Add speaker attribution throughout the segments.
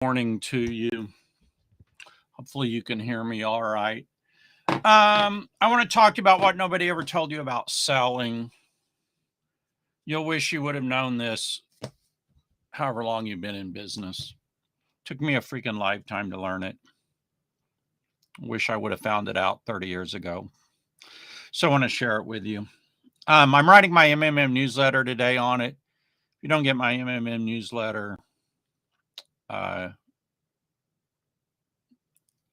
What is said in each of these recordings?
Speaker 1: Morning to you. Hopefully you can hear me all right. I want to talk about what nobody ever told you about selling. You'll wish you would have known this however long you've been in business. Took me a freaking lifetime to learn it. Wish I would have found it out 30 years ago. So I want to share it with you. I'm writing my MMM newsletter today on it. If you don't get my MMM newsletter, uh,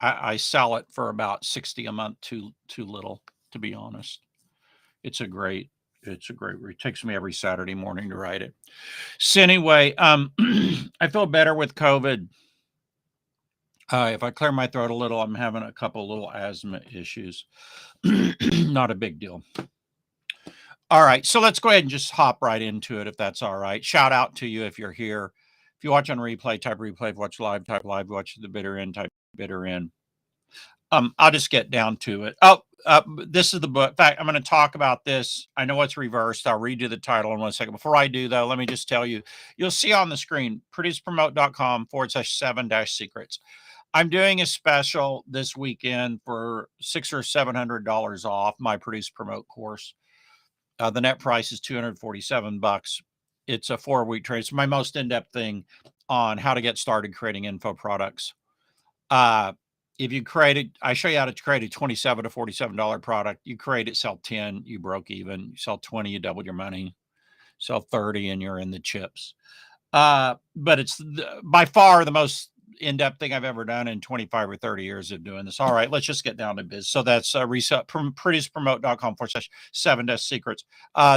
Speaker 1: I sell it for about 60 a month, too little, to be honest. It's a great it takes me every Saturday morning to write it. So anyway, I feel better with COVID. If I clear my throat a little, I'm having a couple little asthma issues. Not a big deal. All right, so let's go ahead and just hop right into it if that's all right. Shout out to you if you're here. If you watch on replay, type replay. If you watch live, type live. Watch the bitter end, type bitter end. I'll just get down to it. This is the book. In fact, I'm going to talk about this. I know it's reversed. I'll read you the title in 1 second. Before I do, though, let me just tell you, you'll see on the screen, producepromote.com/7-secrets. I'm doing a special this weekend for $600 or $700 off my Produce Promote course. The net price is $247. It's a 4-week trade. It's my most in-depth thing on how to get started creating info products. If you create it, I show you how to create a $27 to $47 product. You create it, sell 10, you broke even. You sell 20, you double your money. Sell 30, and you're in the chips. But it's by far the most in-depth thing I've ever done in 25 or 30 years of doing this. All right, let's just get down to biz. So that's producepromote.com/7-secrets.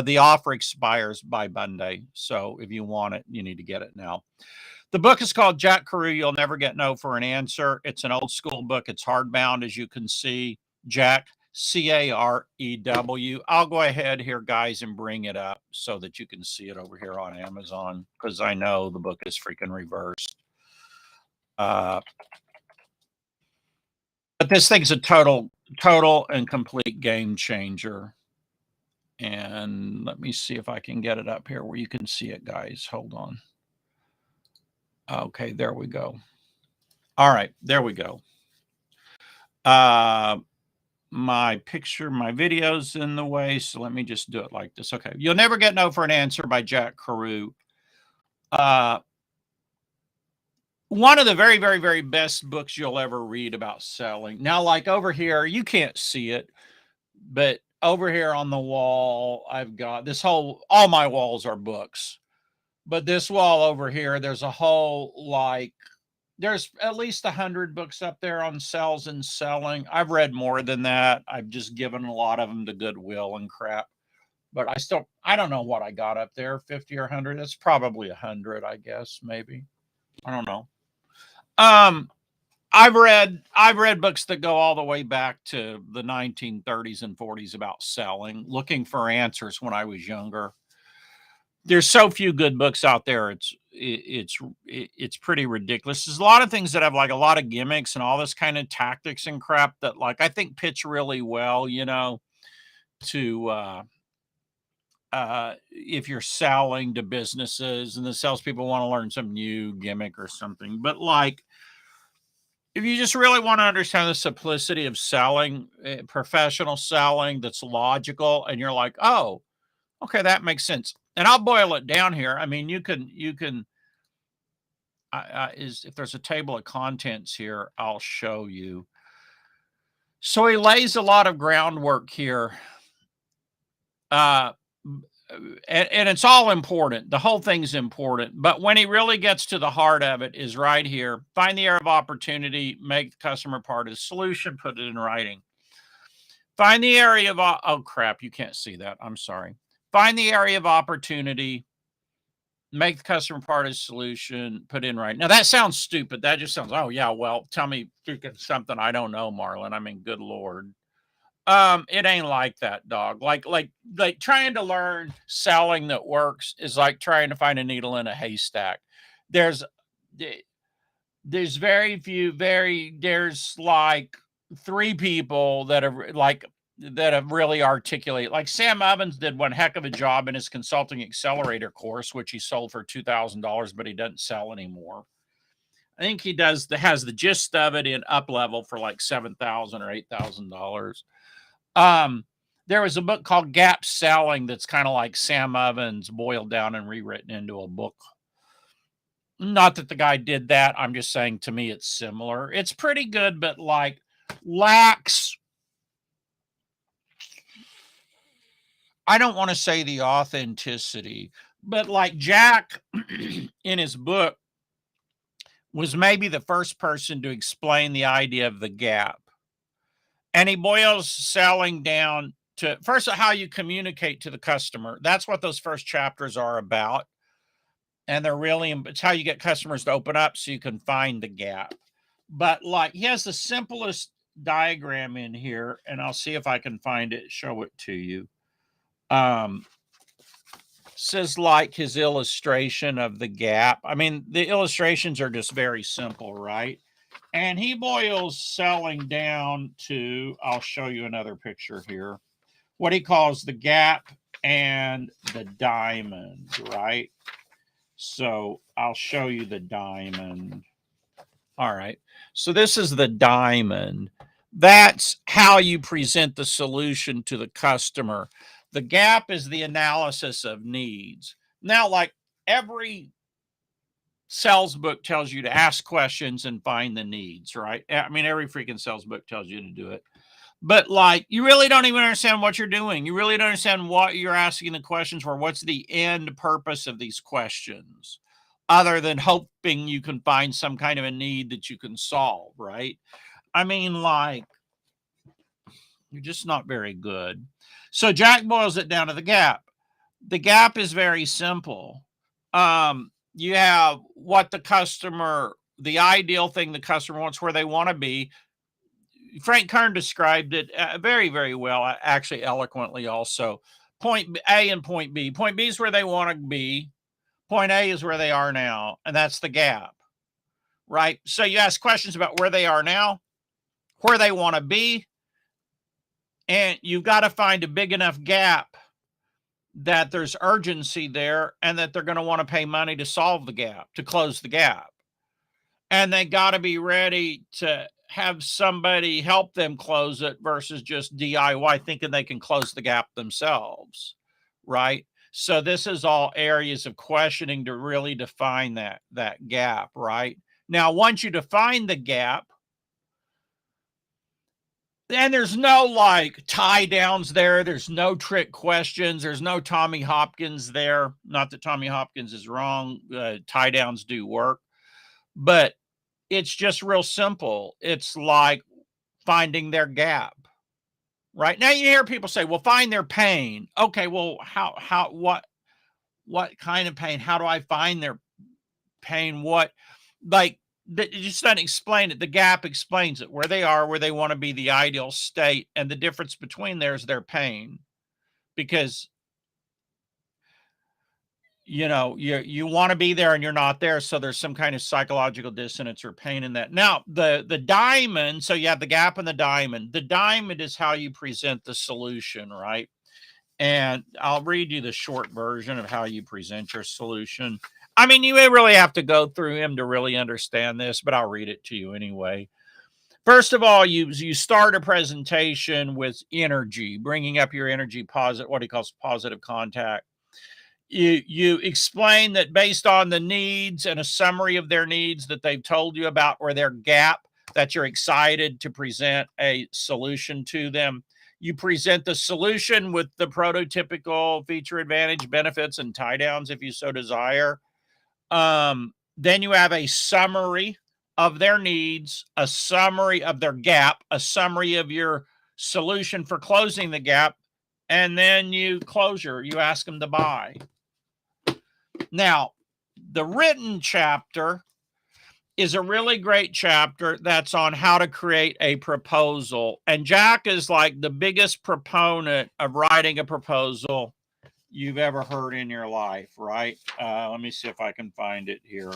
Speaker 1: The offer expires by Monday. So if you want it, you need to get it now. The book is called Jack Carew, You'll Never Get No for an Answer. It's an old school book. It's hardbound, as you can see. Jack, Carew. I'll go ahead here, guys, and bring it up so that you can see it over here on Amazon, because I know the book is freaking reversed. But this thing's a total and complete game changer. And let me see if I can get it up here where you can see it, guys. Hold on. Okay, there we go. All right, there we go. My picture, my video's in the way, so let me just do it like this. Okay, You'll Never Get No for an Answer by Jack Carew. One of the very, very, very best books you'll ever read about selling. Now, like over here, you can't see it, but over here on the wall, I've got this whole, all my walls are books. But this wall over here, there's a whole, like, there's at least 100 books up there on sales and selling. I've read more than that. I've just given a lot of them to Goodwill and crap. But I don't know what I got up there, 50 or 100. That's probably 100, I guess, maybe. I don't know. I've read books that go all the way back to the 1930s and 40s about selling, looking for answers when I was younger. There's so few good books out there. It's pretty ridiculous. There's a lot of things that have like a lot of gimmicks and all this kind of tactics and crap that like I think pitch really well, to if you're selling to businesses and the salespeople want to learn some new gimmick or something. But like, if you just really want to understand the simplicity of selling, professional selling that's logical, and you're like, oh, okay, that makes sense. And I'll boil it down here. I mean, you can, if there's a table of contents here, I'll show you. So he lays a lot of groundwork here. And it's all important. The whole thing's important. But when he really gets to the heart of it is right here. Find the area of opportunity, make the customer part of the solution, put it in writing. Find the area of, oh crap, you can't see that. I'm sorry. Find the area of opportunity, make the customer part of the solution, put in writing. Now that sounds stupid. That just sounds, oh yeah, well, tell me something I don't know, Marlon. I mean, good Lord. It ain't like that, dog. Like trying to learn selling that works is like trying to find a needle in a haystack. There's very few, there's like 3 people that have really articulate. Like Sam Evans did one heck of a job in his consulting accelerator course, which he sold for $2,000, but he doesn't sell anymore. I think he has the gist of it in Up Level for like $7,000 or $8,000. There was a book called Gap Selling that's kind of like Sam Ovens boiled down and rewritten into a book. Not that the guy did that. I'm just saying, to me, it's similar. It's pretty good, but like lacks, I don't want to say the authenticity, but like Jack in his book was maybe the first person to explain the idea of the gap. And he boils selling down to first how you communicate to the customer. That's what those first chapters are about. And they're really, it's how you get customers to open up so you can find the gap. But like he has the simplest diagram in here, and I'll see if I can find it, show it to you. Says like his illustration of the gap. I mean, the illustrations are just very simple, right? And he boils selling down to, I'll show you another picture here, what he calls the gap and the diamond, right? So I'll show you the diamond. All right. So this is the diamond. That's how you present the solution to the customer. The gap is the analysis of needs. Now, like every sales book tells you to ask questions and find the needs, right? I mean, every freaking sales book tells you to do it. But like, you really don't even understand what you're doing. You really don't understand what you're asking the questions for. What's the end purpose of these questions, other than hoping you can find some kind of a need that you can solve, right? I mean, like, you're just not very good. So Jack boils it down to the gap. The gap is very simple. You have what the customer, the ideal thing the customer wants, where they want to be. Frank Kern described it very, very well, actually eloquently also. Point A and point B. Point B is where they want to be. Point A is where they are now, and that's the gap, right? So you ask questions about where they are now, where they want to be, and you've got to find a big enough gap that there's urgency there and that they're going to want to pay money to solve the gap, to close the gap. And they got to be ready to have somebody help them close it versus just DIY thinking they can close the gap themselves, right? So this is all areas of questioning to really define that gap, right? Now, once you define the gap, and there's no like tie downs there. There's no trick questions. There's no Tommy Hopkins there. Not that Tommy Hopkins is wrong. Tie downs do work, but it's just real simple. It's like finding their gap, right? Now you hear people say, well, find their pain. Okay, well, what kind of pain? How do I find their pain? What, like, it just doesn't explain it. The gap explains it, where they are, where they want to be, the ideal state, and the difference between there is their pain. Because you know, you want to be there and you're not there, so there's some kind of psychological dissonance or pain in that. Now, the diamond, so you have the gap and the diamond. The diamond is how you present the solution, right? And I'll read you the short version of how you present your solution. I mean, you may really have to go through him to really understand this, but I'll read it to you anyway. First of all, you start a presentation with energy, bringing up your energy, what he calls positive contact. You explain that based on the needs and a summary of their needs that they've told you about, or their gap, that you're excited to present a solution to them. You present the solution with the prototypical feature, advantage, benefits, and tie downs if you so desire. Then you have a summary of their needs, a summary of their gap, a summary of your solution for closing the gap, and then you ask them to buy. Now, the written chapter is a really great chapter that's on how to create a proposal. And Jack is like the biggest proponent of writing a proposal you've ever heard in your life, right? Let me see if I can find it here.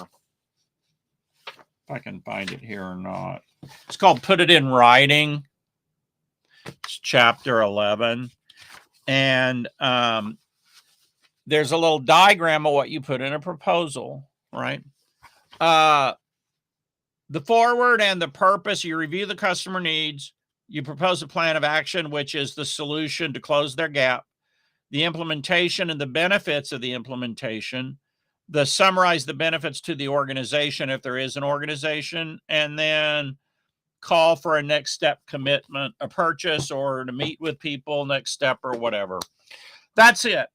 Speaker 1: If I can find it here or not. It's called Put It in Writing. It's chapter 11. And there's a little diagram of what you put in a proposal, right? The forward and the purpose, you review the customer needs, you propose a plan of action, which is the solution to close their gap, the implementation and the benefits of the implementation, the summarize the benefits to the organization if there is an organization, and then call for a next step commitment, a purchase, or to meet with people, next step, or whatever. That's it.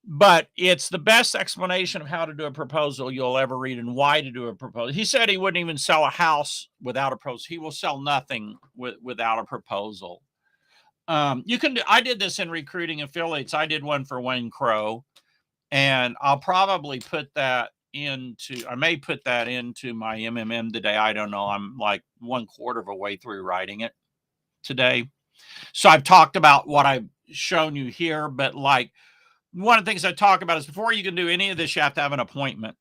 Speaker 1: But it's the best explanation of how to do a proposal you'll ever read and why to do a proposal. He said he wouldn't even sell a house without a proposal. He will sell nothing without a proposal. You can. I did this in recruiting affiliates. I did one for Wayne Crow, and I'll probably put that into. I may put that into my MMM today. I don't know. I'm like 1/4 of a way through writing it today. So I've talked about what I've shown you here, but like one of the things I talk about is before you can do any of this, you have to have an appointment.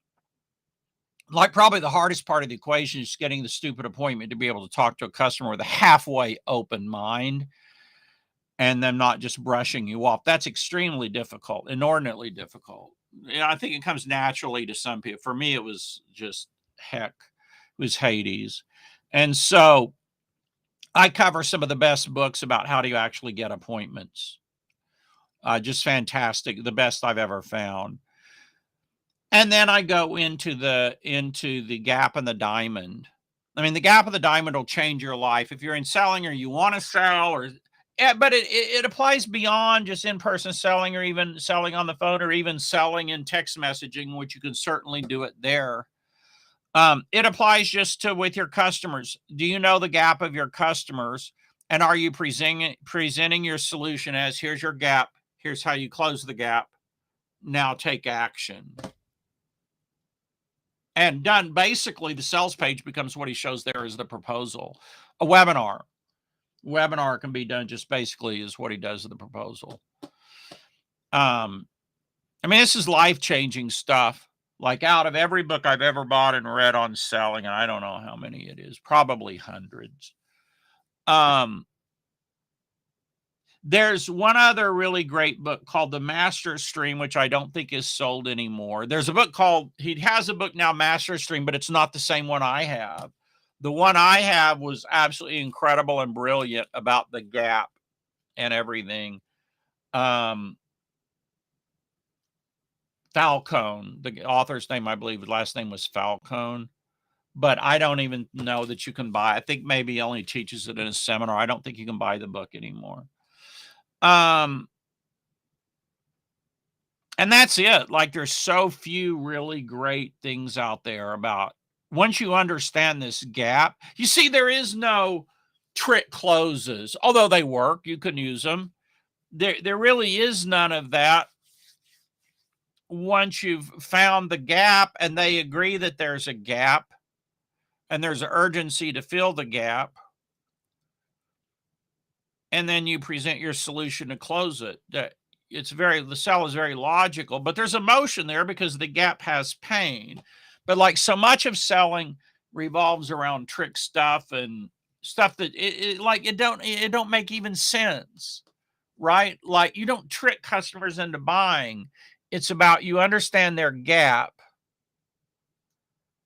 Speaker 1: Like probably the hardest part of the equation is getting the stupid appointment to be able to talk to a customer with a halfway open mind and them not just brushing you off. That's extremely difficult, inordinately difficult. I think it comes naturally to some people. For me, it was just heck. It was Hades. And so I cover some of the best books about how do you actually get appointments. Just fantastic, the best I've ever found. And then I go into the gap and the diamond. I mean, the gap and the diamond will change your life if you're in selling or you want to sell, or but it applies beyond just in-person selling or even selling on the phone or even selling in text messaging, which you can certainly do it there. It applies just to with your customers. Do you know the gap of your customers? And are you presenting your solution as here's your gap, here's how you close the gap, now take action. And done, basically the sales page becomes what he shows there as the proposal. A webinar can be done just basically is what he does with the proposal. I mean, this is life-changing stuff. Like out of every book I've ever bought and read on selling, and I don't know how many it is, probably hundreds. There's one other really great book called The Master Stream, which I don't think is sold anymore. There's a book called, he has a book now, Master Stream, but it's not the same one I have. The one I have was absolutely incredible and brilliant about the gap and everything. Falcone, the author's name, I believe, his last name was Falcone, but I don't even know that you can buy. I think maybe he only teaches it in a seminar. I don't think you can buy the book anymore. And that's it. Like there's so few really great things out there about once you understand this gap. You see, there is no trick closes, although they work. You can use them. There really is none of that. Once you've found the gap and they agree that there's a gap and there's an urgency to fill the gap, and then you present your solution to close it. The sell is very logical, but there's emotion there because the gap has pain. But like so much of selling revolves around trick stuff and stuff that it don't make even sense, right? Like you don't trick customers into buying. It's about you understand their gap,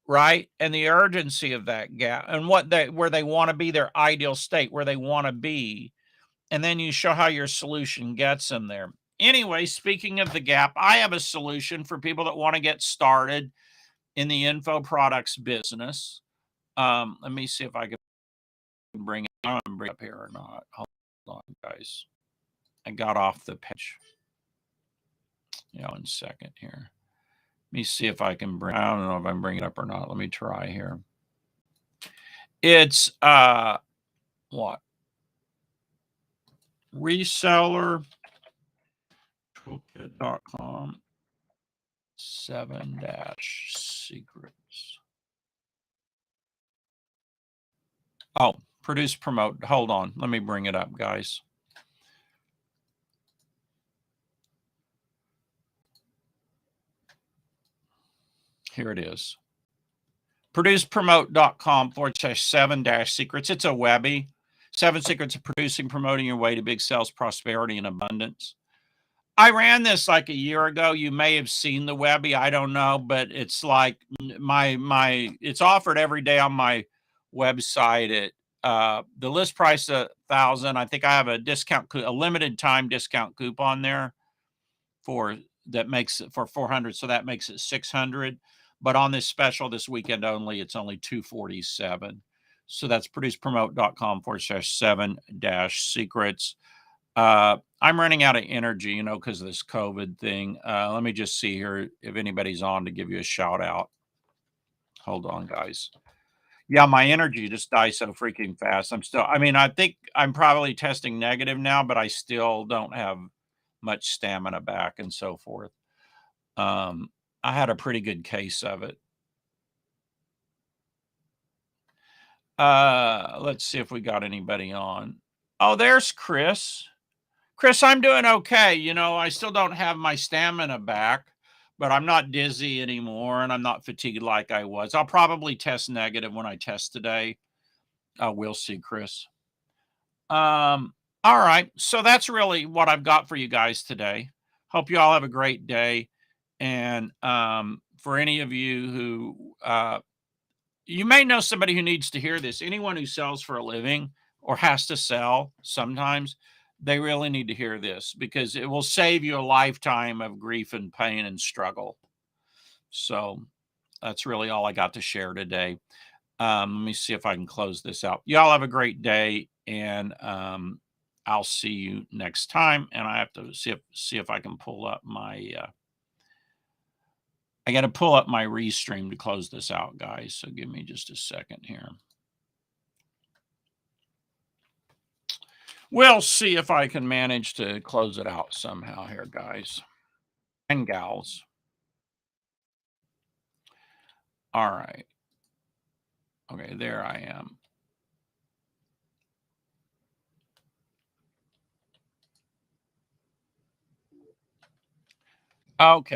Speaker 1: right? And the urgency of that gap and where they want to be, their ideal state, where they want to be. And then you show how your solution gets them there. Anyway, speaking of the gap, I have a solution for people that want to get started in the info products business. Let me see if I can bring it up here or not. Hold on, guys. I got off the page. In a second here. Let me see if I can bring. I don't know if I'm bringing it up or not. Let me try here. It's what? Reseller toolkit.com 7-secrets. Oh, produce, promote. Hold on. Let me bring it up, guys. Here it is. Producepromote.com /7-secrets. It's a Webby. 7 secrets of producing, promoting your way to big sales, prosperity, and abundance. I ran this like a year ago. You may have seen the Webby. I don't know, but it's like it's offered every day on my website at the list price 1,000. I think I have a a limited time discount coupon there for that makes it for 400. So that makes it 600. But on this special this weekend only, it's only 247. So that's producepromote.com/7 dash secrets. I'm running out of energy, you know, because of this COVID thing. Let me just see here if anybody's on to give you a shout out. Hold on, guys. Yeah, my energy just dies so freaking fast. I mean, I think I'm probably testing negative now, but I still don't have much stamina back and so forth. Um, I had a pretty good case of it. Let's see if we got anybody on. Oh, there's Chris. Chris, I'm doing okay. You know, I still don't have my stamina back, but I'm not dizzy anymore and I'm not fatigued like I was. I'll probably test negative when I test today. We'll see, Chris. All right. So that's really what I've got for you guys today. Hope you all have a great day. And for any of you who you may know somebody who needs to hear this. Anyone who sells for a living or has to sell sometimes, they really need to hear this because it will save you a lifetime of grief and pain and struggle. So that's really all I got to share today. Let me see if I can close this out. Y'all have a great day, and I'll see you next time. And I have to see if I can pull up my. I got to pull up my restream to close this out, guys. So give me just a second here. We'll see if I can manage to close it out somehow here, guys and gals. All right. Okay, there I am. Okay.